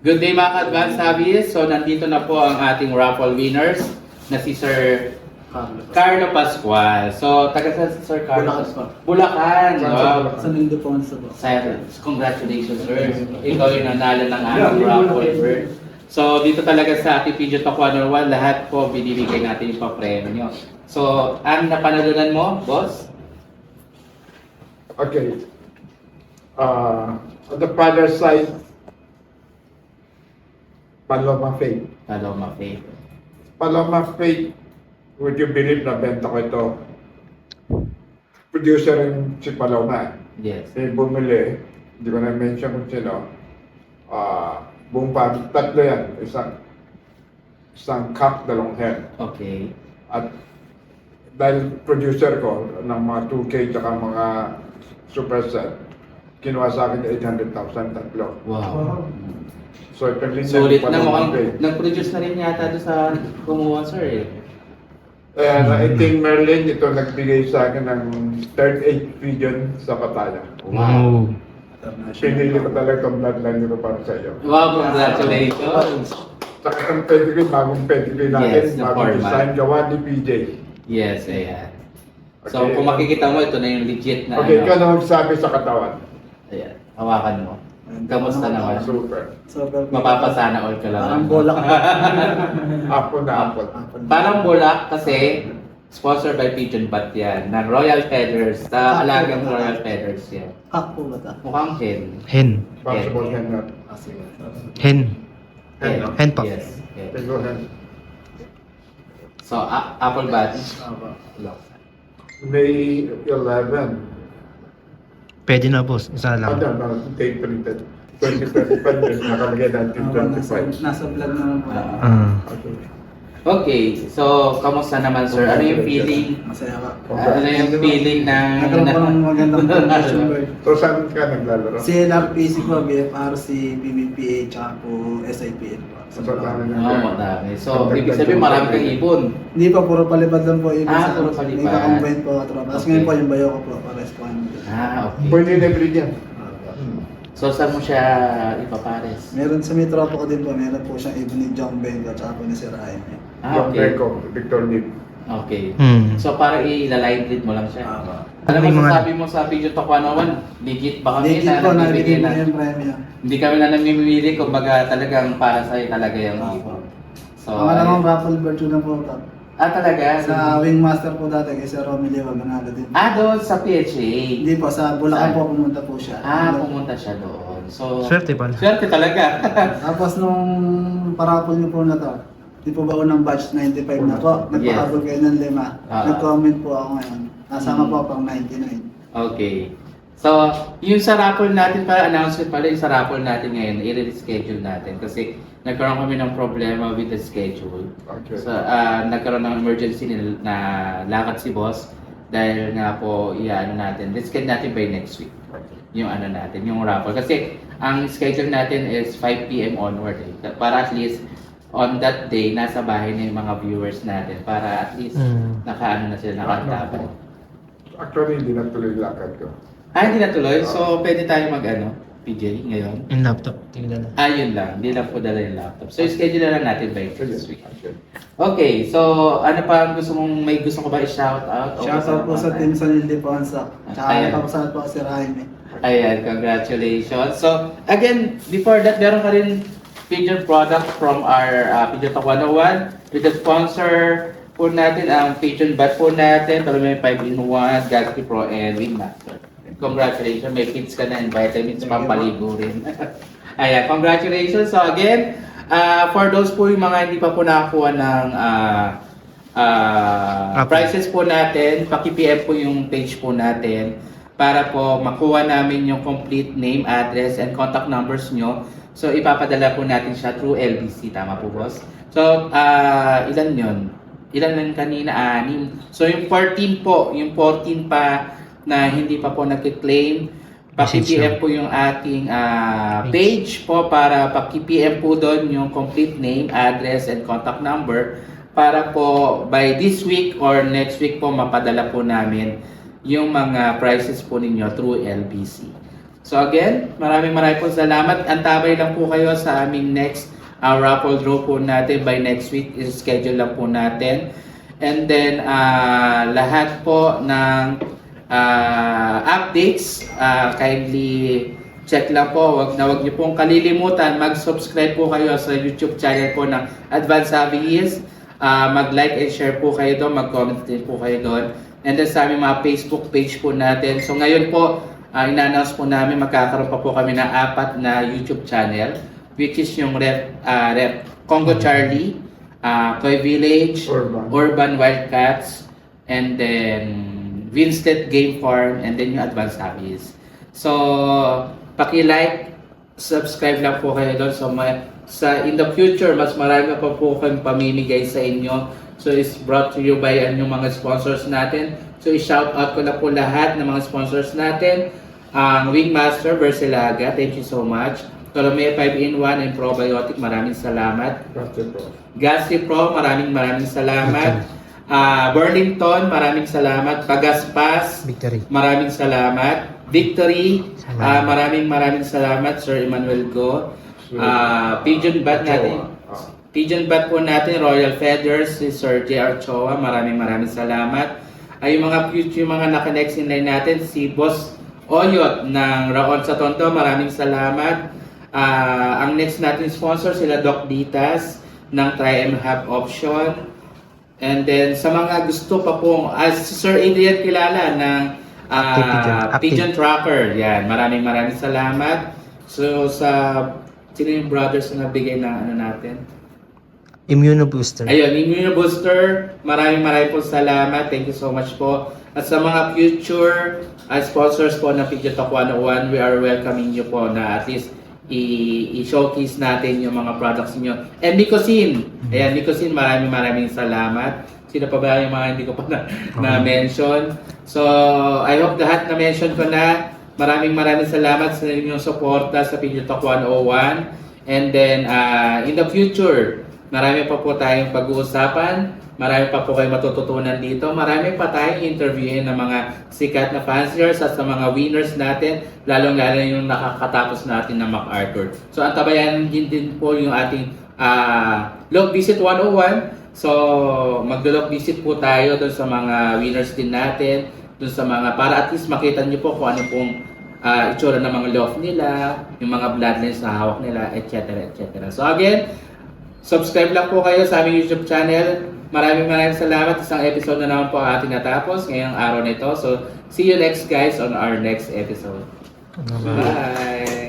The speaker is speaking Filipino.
Good day mga ka-advance hobbies. So nandito na po ang ating raffle winners na si Sir Carlo Pascual. So taga sa Sir Carlo? Bulacan. Wow. Sa Ildefonso po. Sir, congratulations sir. Ikaw yung nanalo ng ating raffle bird. So dito talaga sa ating Video Talk 101, lahat po binibigay natin yung pa-premyo. So ang napanalunan mo, boss? Okay. On the father side, Paloma Faith. Paloma Faith. Paloma Faith, would you believe na benta ko ito? Producer rin si Paloma. Yes. Bumili, hindi ko na-mention kung sino. Buong family, tatlo yan. Isang cock, dalawang hen. Okay. At dahil producer ko ng mga 2K tsaka mga superset, kinuha sa akin 800,000 tatlo. Wow. So, ito rin Sulit yung na Paloma mukhang Faith. nag-produce na rin yata doon sa kumuha sir eh. And I think Merlin, ito nagbigay sa akin ng third age region sa Pattaya. Wow. Pinili ko talaga itong bloodline ko para sa iyo. Wow, congratulations. Saka ang pedigree, bagong pedigree natin, Yes, the bagong format. design, gawa ni PJ. Yes, ayan. So Okay. kung makikita mo, ito na yung legit na Okay, ikaw na magsabi sa katawan. Ayan, hawakan mo. Kamusta naman? Super. Super. Mapapasana all ka lang. Parang bolak. Apple na apple. Parang bulak kasi sponsored by Pigeon Bat yan. Ng Royal Feathers. Sa alagang Royal Feathers yan. Hak po ba ta? Mukhang hen. Hen. Possible hen na. Hen. Hen, no? Hen pa. Yes. Yes. Tego hen. So, apple bat. May 11. Pwede na boss, isa lang. Ano, date printed. 2025, nakalagay natin 25. Nasa vlog naman po. Okay. Okay, so kamusta naman sir? Ano yung feeling? Masaya ka. Ano yung feeling ng... Nagkaroon po ng magandang promotion bird. So, saan ka naglalaro? Si LRPC po, BFRC, PBPA, tsaka po SIPL po. Sa Pattaya na. Oo, madami. So, ibig sabihin marami kang ibon. Hindi pa, puro palipad lang po. Ibig Puro sabihin, palipad. May kakombine po ka tropa. Tapos Okay. ngayon po yung bayo ko po, pares po. Okay. Pwede na breed yan. So, saan mo siya ipapares? Meron sa may tropa ko din po, meron po siyang ibon ni John Benga, tsaka po ni Sir Ryan. Yung Okay. Greco, Victor Lee. Okay. Hmm. So, para i-line breed mo lang siya. Ano May mo mga- sasabi mo sa Video Talk 101? Legit ba kami Legit na po, nagbibigay nabigyan na? na yung premium. Hindi kami na namimili, kumbaga talagang para sa'yo talaga yung ibon. So, Ang alamang raffle bird yun na po. talaga? Sa Wingmaster po dati kay Sir Romy Liwag, nanalo din. Doon sa PHA. Hindi po, sa Bulacan Saan? po pumunta po siya. Pumunta siya doon. So, Swerte pala. swerte talaga. Tapos nung parapol niyo po na to, di po ba unang batch 95 na po? Nagpakabol kayo ng 5. Nag-comment po ako ngayon. Nasama po pang 99. Okay. So, yung sa raffle natin, para announcement pala yung sa raffle natin ngayon, i-reschedule natin kasi nagkaroon kami ng problema with the schedule. Okay. So, nagkaroon ng emergency na lakad si boss dahil nga po iano natin. Let's get natin by next week. Yung ano natin, yung raffle. Kasi ang schedule natin is 5 p.m. onward para at least on that day, nasa bahay na yung mga viewers natin para at least nakaano na sila, nakatabay. Actually, hindi natuloy yung lakad ko. Hindi natuloy. So, pwede tayo mag-ano, PJ, ngayon. Yung laptop, tingnan na. Yun lang. Hindi lang po dala yung laptop. So, schedule na lang natin by next week. Okay. Okay, so ano pa ang gusto mong, may gusto ko ba i-shout out? Shoutout po sa Team San Ildefonso. Tsaka Ayan. napapasal po si Jaime. Ayan, congratulations. So, again, before that, meron ka rin Pigeon product from our Pigeon Talk 101. With the sponsor po natin, ang Pigeon Bat po natin, may 5-in-1, Galaxy Pro, and Wingmaster. Congratulations, may feeds ka na and vitamins, pampaligo rin. Ayan, congratulations. So again, for those po yung mga hindi pa po nakakuha ng prices po natin, paki-PM po yung page po natin para po makuha namin yung complete name, address, and contact numbers nyo. So ipapadala po natin siya through LBC, tama po boss? So ilan yun? Ilan lang kanina? 6. So yung 14 po, yung 14 pa na hindi pa po nag-claim, paki-PM po yung ating page po para paki-PM po doon yung complete name, address, and contact number para po by this week or next week po mapadala po namin yung mga prices po ninyo through LBC. So again, maraming pong salamat. Antabay lang po kayo sa aming next raffle draw po natin by next week. Is-schedule lang po natin. And then, lahat po ng updates, kindly check lang po. Wag niyo pong kalilimutan. Mag-subscribe po kayo sa YouTube channel po ng Advanced Hobbyist. Mag-like and share po kayo doon. Mag-comment din po kayo doon. And then sa aming mga Facebook page po natin. So ngayon po, ina-announce po namin magkakaroon pa po kami ng 4 na YouTube channel, which is yung Congo Charlie, Koi Village, Urban Wildcats, and then Winstead Game Farm, and then yung Advanced Hobbies. So, paki-like, subscribe lang po kayo doon. So, in the future, mas marami pa po kami pamimigay sa inyo. So, it's brought to you by yung mga sponsors natin. So, i-shout out ko na po lahat ng mga sponsors natin. Ang Wingmaster Bersilaga, thank you so much. Tolome 5-in-1 and Probiotic, maraming salamat. Gastri Pro, maraming salamat. Burlington, maraming salamat. Pagaspas, Victory. maraming salamat. Victory, maraming salamat, Sir Emmanuel Go. Pigeon Bat natin. Pigeon Bat po natin, Royal Feathers, si Sir J.R. Choa, maraming salamat. Yung mga naka-next in line natin, si Boss Oyot ng Raon sa Tondo, maraming salamat. Ang next natin sponsor, sila Doc Ditas ng Try and Have Option. And then sa mga gusto pa pong, si Sir Adrian kilala ng Pigeon Tracker. Yan, maraming salamat. So sino yung brothers na nagbigay ng natin? Immunobooster. Ayun, Immunobooster, maraming po salamat. Thank you so much po. At sa mga future sponsors po ng Pigeon Talk 101, we are welcoming you po na at least i-showcase natin yung mga products niyo. And Micosin, ayan, Micosin, maraming salamat. Sino pa ba yung mga hindi ko pa na-mention? So, I hope lahat na-mention ko na. Maraming salamat sa inyong suporta sa Pigeon Talk 101. And then, in the future, marami pa po tayong pag-uusapan. Marami pa po kayo matututunan dito. Marami pa tayong interviewin ng mga sikat na fanciers at sa mga winners natin, lalong-lalo yung nakakatapos natin ng MacArthur. So, antabayan din po yung ating Look Visit 101. So, mag-look visit po tayo doon sa mga winners din natin, doon sa mga, para at least makita nyo po kung ano pong itsura ng mga loft nila, yung mga bloodlines na hawak nila, etc. So, again, subscribe lang po kayo sa aming YouTube channel. Maraming salamat. Isang episode na naman po ang ating natapos ngayong araw na ito. So, see you next guys on our next episode. Bye!